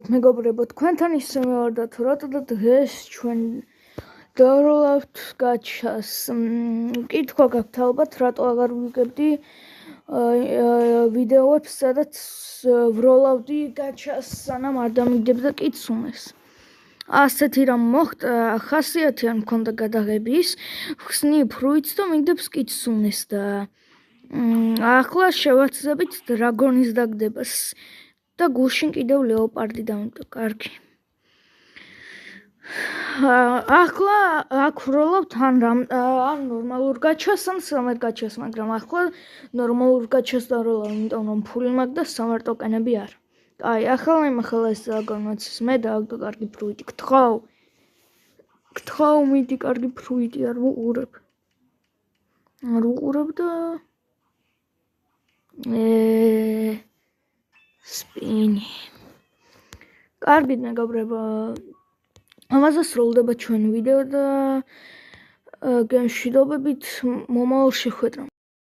მეგობრებო, თქვენთან ისე მივარდათ, რატო და დღეს ჩვენ დავრულავთ გაჩას. კითხვა გაქვთ ალბათ, რატო აღარ ვიგებდი ვიდეოებს, სადაც ვროლავდი გაჩას, სანამ არ დამიგდებდა კიცუნეს. ასეთი რამ მოხდა, ხასიათი არ მქონდა გადაღების, ხსნი ფრუიტს და მიგდებს კიცუნეს და ახლა შევაცდებით დრაგონის დაგდებას. და გუშინ კიდევ ლეოპარდი დამდგა, კარგი. ახლა აქ ვროლავთ ან ნორმალურ გაჩას, ან სამერ გაჩას, მაგრამ ახლა ნორმალურ გაჩას დავროლავ, იმიტომ რომ ფული მაქვს და სამერ ტოკენები არ. აი, ახლა ეს გორმოცის მე დააგდო კარგი ფრუიტი. გთხოვ, მიდი კარგი ფრუიტი არ ვუყურებ და სპინი. კარგი მეგობრებო, ამაზე სრულდება ჩვენი ვიდეო და გემშვიდობებით მომავალ შეხვედრამდე.